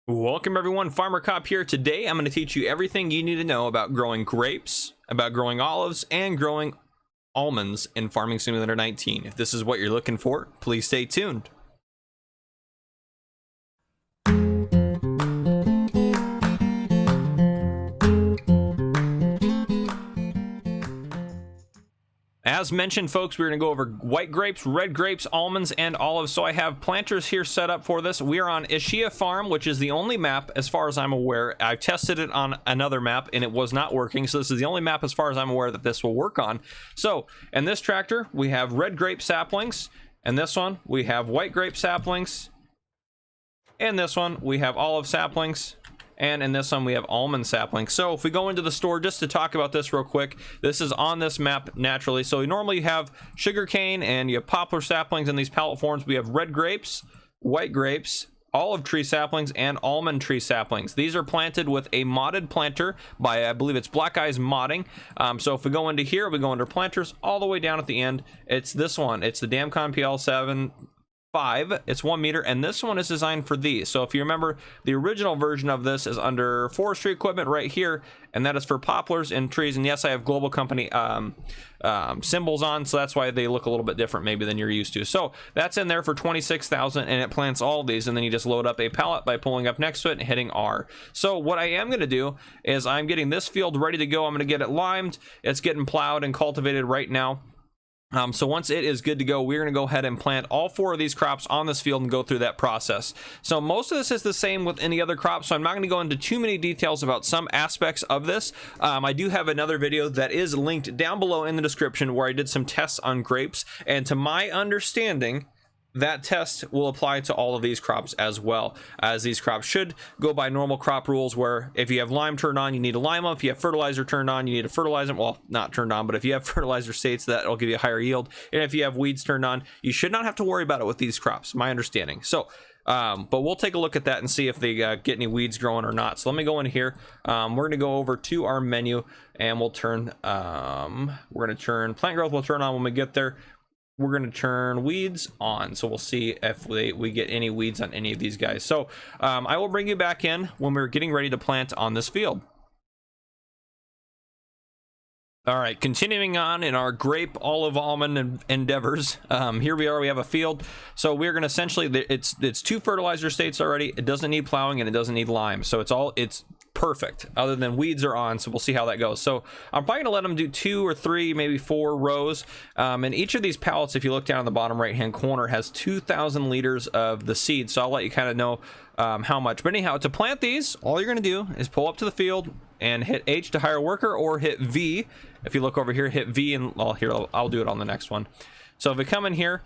Welcome everyone, Farmer Cop here. Today I'm going to teach you everything you need to know about growing grapes, about growing olives, and growing almonds in Farming Simulator 19. If this is what you're looking for, please stay tuned. As mentioned, folks, we're going to go over white grapes, red grapes, almonds, and olives. So I have planters here set up for this. We are on Ischia farm, which is the only map, as far as I'm aware. I've tested it on another map, and it was not working. So this is the only map, as far as I'm aware, that this will work on. So in this tractor, we have red grape saplings. And this one, we have white grape saplings. And this one, we have olive saplings. And in this one, we have almond saplings. So if we go into the store, just to talk about this real quick, this is on this map naturally. So you normally have sugarcane and you have poplar saplings in these pallet forms. We have red grapes, white grapes, olive tree saplings, and almond tree saplings. These are planted with a modded planter by, I believe it's Black Eyes Modding. So if we go into here, we go under planters, all the way down at the end, it's this one. It's the Damcon PL7. It's 1 meter, and this one is designed for these. So if you remember, the original version of this is under forestry equipment right here, and that is for poplars and trees. And yes, I have global company symbols on, so that's why they look a little bit different maybe than you're used to. So that's in there for 26,000, and it plants all of these, and then you just load up a pallet by pulling up next to it and hitting R. So what I am going to do is I'm getting this field ready to go. I'm going to get it limed. It's getting plowed and cultivated right now. So once it is good to go, we're going to go ahead and plant all 4 of these crops on this field and go through that process. So most of this is the same with any other crop, so I'm not going to go into too many details about some aspects of this. I do have another video that is linked down below in the description where I did some tests on grapes, and to my understanding, that test will apply to all of these crops as well, as these crops should go by normal crop rules, where if you have lime turned on, you need to lime them. If you have fertilizer turned on, you need to fertilize them. Well, not turned on, but if you have fertilizer states, that will give you a higher yield. And if you have weeds turned on, you should not have to worry about it with these crops, my understanding. So but we'll take a look at that and see if they get any weeds growing or not. So let me go in here. We're going to go over to our menu, and we'll turn we're going to turn plant growth. We'll turn on when we get there. We're going to turn weeds on, so we'll see if we get any weeds on any of these guys. So I will bring you back in when we're getting ready to plant on this field. All right, continuing on in our grape, olive, almond endeavors. Here we are. We have a field, so we're going to essentially, it's 2 fertilizer states already. It doesn't need plowing and it doesn't need lime, so it's perfect, other than weeds are on. So we'll see how that goes. So I'm probably gonna let them do 2 or 3, maybe 4 rows, and each of these pallets, if you look down in the bottom right hand corner, has 2,000 liters of the seed. So I'll let you kind of know how much. But anyhow, to plant these, all you're gonna do is pull up to the field and hit H to hire a worker, or hit V. If you look over here, hit V, and I'll do it on the next one. So if we come in here,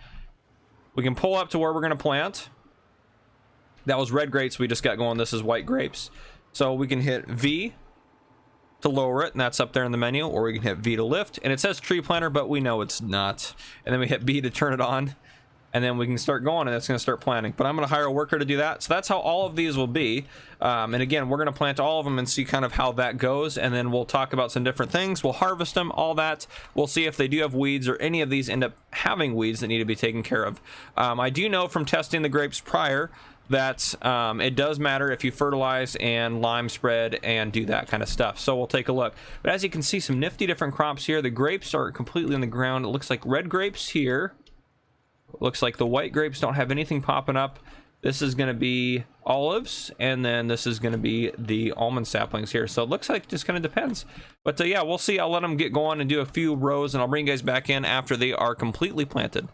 we can pull up to where we're gonna plant. That was red grapes we just got going. This is white grapes. So we can hit V to lower it, and that's up there in the menu, or we can hit V to lift, and it says tree planter, but we know it's not. And then we hit B to turn it on, and then we can start going, and it's going to start planting. But I'm going to hire a worker to do that. So that's how all of these will be. And again, we're going to plant all of them and see kind of how that goes, and then we'll talk about some different things. We'll harvest them, all that. We'll see if they do have weeds, or any of these end up having weeds that need to be taken care of. I do know from testing the grapes prior that it does matter if you fertilize and lime spread and do that kind of stuff. So we'll take a look. But as you can see, some nifty different crops here. The grapes are completely on the ground. It looks like red grapes here. It looks like the white grapes don't have anything popping up. This is going to be olives, and then this is going to be the almond saplings here. So it looks like it just kind of depends. But yeah, we'll see. I'll let them get going and do a few rows, and I'll bring you guys back in after they are completely planted.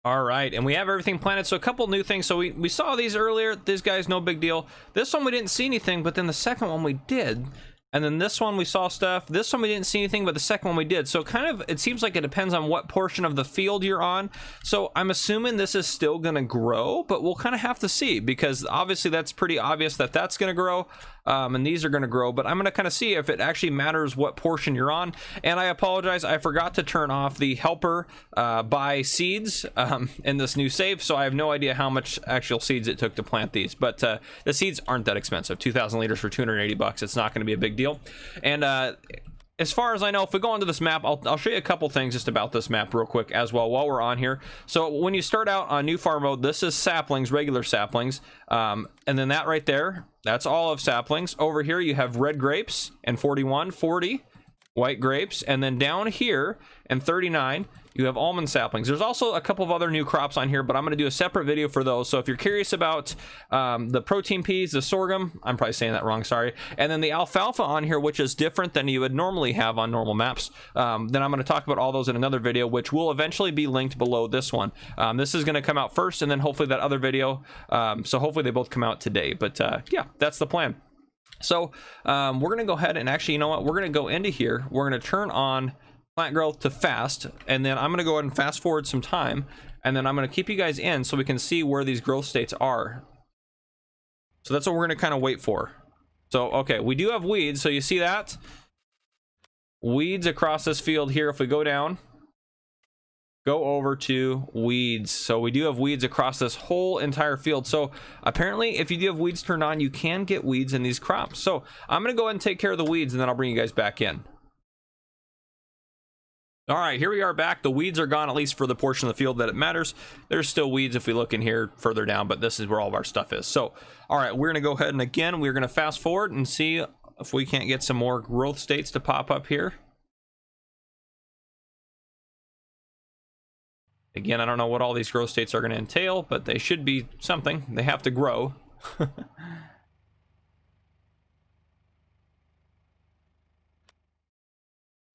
All right, and we have everything planted. So a couple new things. So we saw these earlier. These guys, no big deal. This one we didn't see anything, but then the second one we did. And then this one we saw stuff. This one we didn't see anything, but the second one we did. So kind of, it seems like it depends on what portion of the field you're on. So I'm assuming this is still going to grow, but we'll kind of have to see, because obviously that's pretty obvious that that's going to grow. And these are going to grow, but I'm going to kind of see if it actually matters what portion you're on. And I apologize, I forgot to turn off the helper buy seeds in this new save, so I have no idea how much actual seeds it took to plant these. But the seeds aren't that expensive. 2,000 liters for 280 bucks. It's not going to be a big deal. And as far as I know, if we go onto this map, I'll show you a couple things just about this map real quick as well while we're on here. So when you start out on new farm mode, this is saplings, regular saplings, and then that right there, that's olive saplings. Over here you have red grapes and 41, 40 white grapes, and then down here and 39 you have almond saplings. There's also a couple of other new crops on here, but I'm going to do a separate video for those. So if you're curious about the protein peas, the sorghum, I'm probably saying that wrong, sorry, and then the alfalfa on here, which is different than you would normally have on normal maps, then I'm going to talk about all those in another video, which will eventually be linked below this one. This is going to come out first, and then hopefully that other video, so hopefully they both come out today. But yeah, that's the plan. So we're going to go ahead and actually, you know what, we're going to go into here, we're going to turn on plant growth to fast, and then I'm going to go ahead and fast forward some time, and then I'm going to keep you guys in so we can see where these growth states are. So that's what we're going to kind of wait for. So okay, we do have weeds, so you see that weeds across this field here. If we go down, go over to weeds, so we do have weeds across this whole entire field. So apparently if you do have weeds turned on, you can get weeds in these crops. So I'm going to go ahead and take care of the weeds, and then I'll bring you guys back in. All right, here we are back. The weeds are gone, at least for the portion of the field that it matters. There's still weeds if we look in here further down, but this is where all of our stuff is. So, all right, we're going to go ahead and again, we're going to fast forward and see if we can't get some more growth states to pop up here. Again, I don't know what all these growth states are going to entail, but they should be something. They have to grow.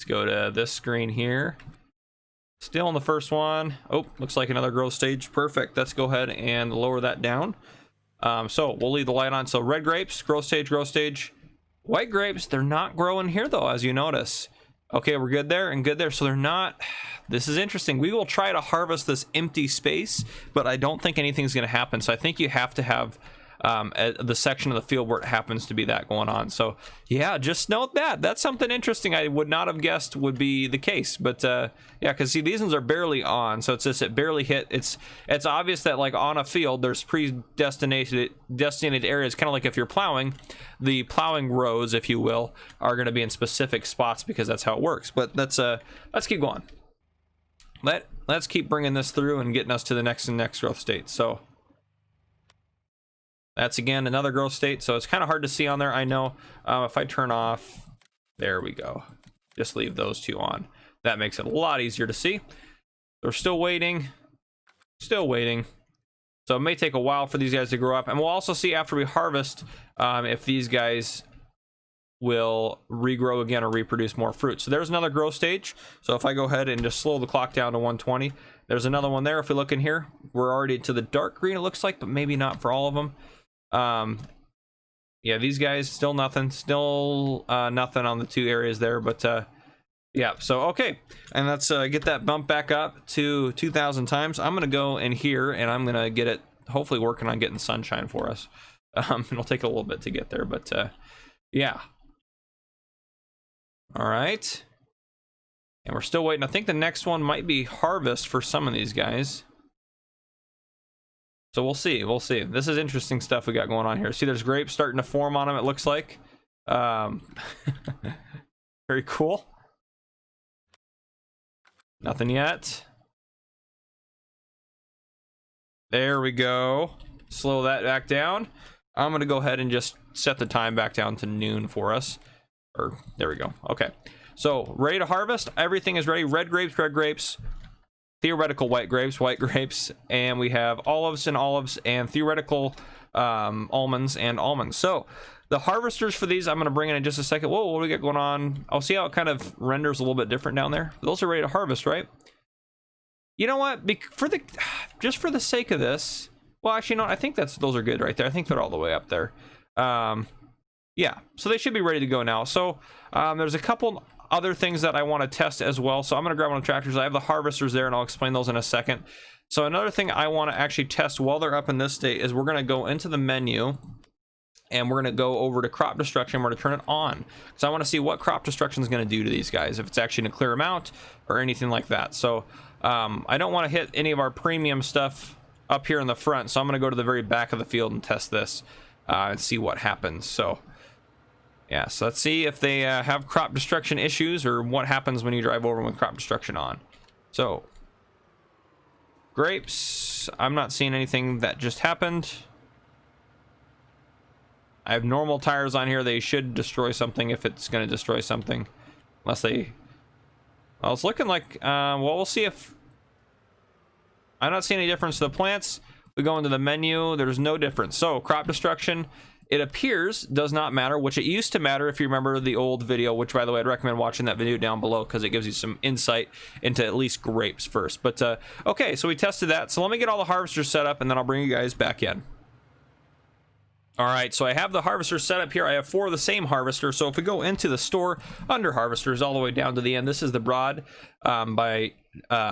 Go to this screen here. Still on the first one. Oh, looks like another growth stage. Perfect. Let's go ahead and lower that down. So we'll leave the light on. So red grapes, growth stage, growth stage. White grapes, they're not growing here though, as you notice. Okay, we're good there and good there. So they're not. This is interesting. We will try to harvest this empty space, but I don't think anything's going to happen. So I think you have to have the section of the field where it happens to be that going on. So yeah, just note that. That's something interesting I would not have guessed would be the case. But yeah, because see, these ones are barely on, so it's just it barely hit. It's obvious that like on a field there's designated areas, kind of like if you're plowing, the plowing rows, if you will, are going to be in specific spots because that's how it works. But let's keep going. Let's keep bringing this through and getting us to the next and next growth state. So that's again another growth state, so it's kind of hard to see on there, I know. If I turn off, there we go, just leave those two on, that makes it a lot easier to see. We're still waiting, so it may take a while for these guys to grow up, and we'll also see after we harvest if these guys will regrow again or reproduce more fruit. So there's another growth stage. So if I go ahead and just slow the clock down to 120, there's another one there. If we look in here, we're already to the dark green, it looks like, but maybe not for all of them. Yeah, these guys still nothing, nothing on the two areas there, but yeah, so okay, and let's get that bump back up to 2,000 times. I'm gonna go in here and I'm gonna get it hopefully working on getting sunshine for us. It'll take a little bit to get there, but yeah. All right, and we're still waiting. I think the next one might be harvest for some of these guys. So we'll see. This is interesting stuff we got going on here. See, there's grapes starting to form on them, it looks like. Very cool. Nothing yet. There we go. Slow that back down. I'm going to go ahead and just set the time back down to noon for us. Or, there we go. Okay. So, ready to harvest. Everything is ready. Red grapes. Theoretical white grapes, and we have olives, and theoretical almonds and almonds. So the harvesters for these I'm going to bring in just a second. Whoa, what do we got going on? I'll see how it kind of renders a little bit different down there. Those are ready to harvest, right? You know what, just for the sake of this, well, actually no, I think those are good right there. I think they're all the way up there. Yeah, so they should be ready to go now. So there's a couple other things that I want to test as well. So I'm going to grab one of the tractors. I have the harvesters there, and I'll explain those in a second. So another thing I want to actually test while they're up in this state is we're going to go into the menu, and we're going to go over to crop destruction. We're going to turn it on, because I want to see what crop destruction is going to do to these guys, if it's actually going to clear them out or anything like that. So I don't want to hit any of our premium stuff up here in the front, so I'm going to go to the very back of the field and test this and see what happens. So Yeah, so let's see if they have crop destruction issues or what happens when you drive over them with crop destruction on. So, grapes, I'm not seeing anything that just happened. I have normal tires on here. They should destroy something if it's going to destroy something. Unless they... Well, it's looking like... well, we'll see if... I'm not seeing any difference to the plants. We go into the menu. There's no difference. So, crop destruction, it appears, does not matter, which it used to matter if you remember the old video, which, by the way, I'd recommend watching that video down below because it gives you some insight into at least grapes first. But, okay, so we tested that. So let me get all the harvesters set up, and then I'll bring you guys back in. All right, so I have the harvester set up here. I have 4 of the same harvester. So if we go into the store under harvesters all the way down to the end, this is the Broad by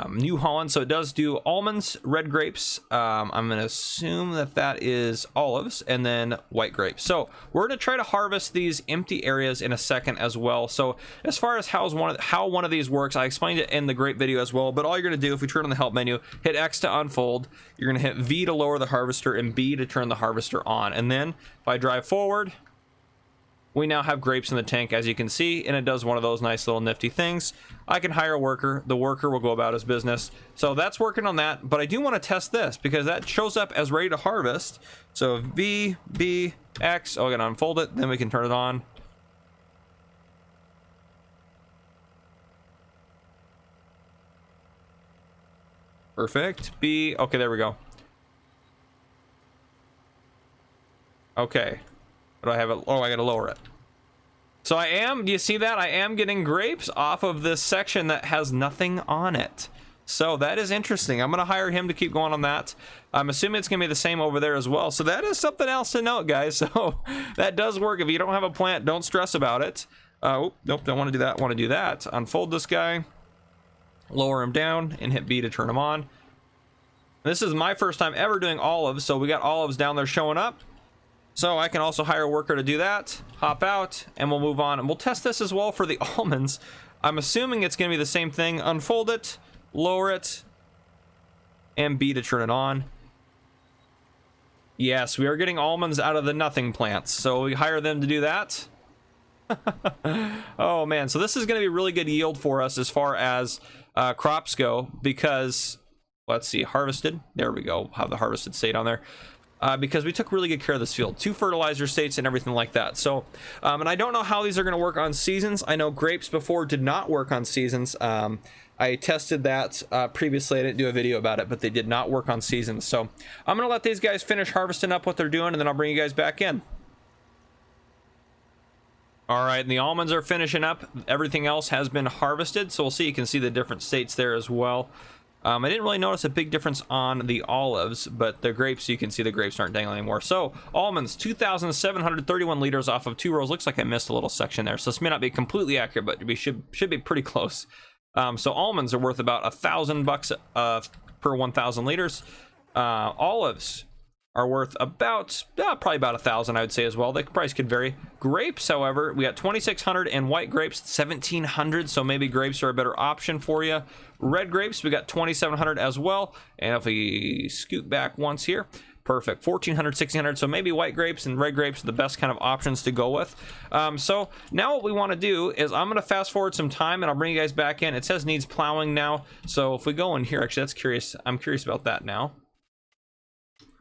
New Holland. So it does do almonds, red grapes. I'm going to assume that that is olives, and then white grapes. So we're going to try to harvest these empty areas in a second as well. So as far as how one of these works, I explained it in the grape video as well. But all you're going to do, if we turn on the help menu, hit X to unfold. You're going to hit V to lower the harvester and B to turn the harvester on. And then if I drive forward, we now have grapes in the tank, as you can see, and it does one of those nice little nifty things. I can hire a worker. The worker will go about his business. So that's working on that, but I do want to test this because that shows up as ready to harvest. So V, B, X, oh, I gotta unfold it, then we can turn it on. Perfect. B, okay, there we go. Okay. Do I have it? Oh, I gotta lower it. So I am, do you see that? I am getting grapes off of this section that has nothing on it. So that is interesting. I'm gonna hire him to keep going on that. I'm assuming it's gonna be the same over there as well. So that is something else to note, guys. So that does work. If you don't have a plant, don't stress about it. Oh, nope, don't want to do that. Want to do that. Unfold this guy, lower him down, and hit B to turn him on. This is my first time ever doing olives, so we got olives down there showing up. So I can also hire a worker to do that, hop out, and we'll move on. And we'll test this as well for the almonds. I'm assuming it's going to be the same thing. Unfold it, lower it, and B to turn it on. Yes, we are getting almonds out of the nothing plants. So we hire them to do that. Oh, man. So this is going to be really good yield for us as far as crops go because, let's see, harvested. There we go. Have the harvested state on there. Because we took really good care of this field, 2 fertilizer states and everything like that. So, and I don't know how these are going to work on seasons. I know grapes before did not work on seasons. I tested that previously. I didn't do a video about it, but they did not work on seasons. So I'm going to let these guys finish harvesting up what they're doing, and then I'll bring you guys back in. All right, and the almonds are finishing up. Everything else has been harvested. So we'll see. You can see the different states there as well. I didn't really notice a big difference on the olives, but the grapes, you can see the grapes aren't dangling anymore. So, almonds, 2,731 liters off of 2 rows. Looks like I missed a little section there. So, this may not be completely accurate, but we should be pretty close. So, almonds are worth about $1,000 per 1,000 liters. Olives are worth about, probably about 1,000, I would say as well. The price could vary. Grapes, however, we got 2,600, and white grapes, 1,700. So maybe grapes are a better option for you. Red grapes, we got 2,700 as well. And if we scoot back once here, perfect, 1,400, 1,600. So maybe white grapes and red grapes are the best kind of options to go with. So now what we want to do is I'm going to fast forward some time and I'll bring you guys back in. It says needs plowing now. So if we go in here, actually, that's curious. I'm curious about that now.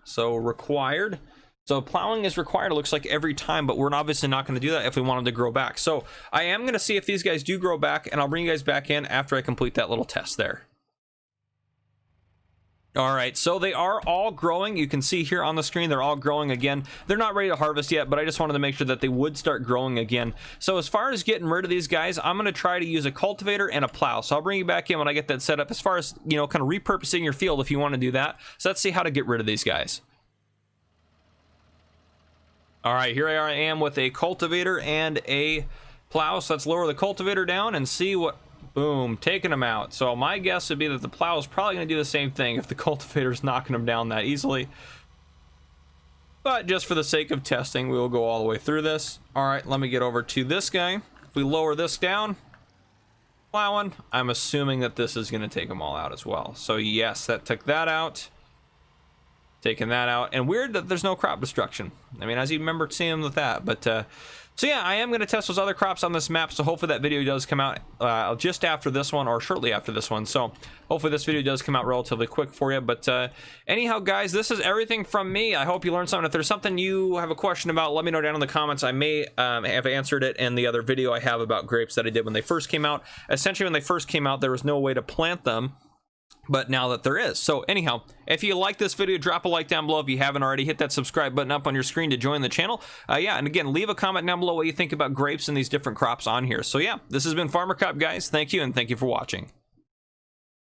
So required. So plowing is required, it looks like, every time, but we're obviously not going to do that if we want them to grow back. So I am going to see if these guys do grow back, and I'll bring you guys back in after I complete that little test there. All right, so they are all growing. You can see here on the screen, they're all growing again. They're not ready to harvest yet, but I just wanted to make sure that they would start growing again. So as far as getting rid of these guys, I'm going to try to use a cultivator and a plow. So I'll bring you back in when I get that set up as far as, you know, kind of repurposing your field if you want to do that. So let's see how to get rid of these guys. All right, here I am with a cultivator and a plow. So let's lower the cultivator down and see what, boom, taking them out. So my guess would be that the plow is probably going to do the same thing if the cultivator's knocking them down that easily. But just for the sake of testing, we will go all the way through this. All right, let me get over to this guy. If we lower this down, plowing, I'm assuming that this is going to take them all out as well. So yes, that took that out. taking that out. And weird that there's no crop destruction. I mean, as you remember seeing with that, but so yeah, I am going to test those other crops on this map, so hopefully that video does come out just after this one or shortly after this one. So hopefully this video does come out relatively quick for you. But anyhow, guys, this is everything from me. I hope you learned something. If there's something you have a question about, let me know down in the comments. I may have answered it in the other video I have about grapes that I did when they first came out. Essentially, when they first came out, there was no way to plant them, but now that there is. So anyhow, if you like this video, drop a like down below. If you haven't already, hit that subscribe button up on your screen to join the channel. Yeah, and again, leave a comment down below what you think about grapes and these different crops on here. So yeah, this has been Farmer Cop, guys. Thank you, and thank you for watching.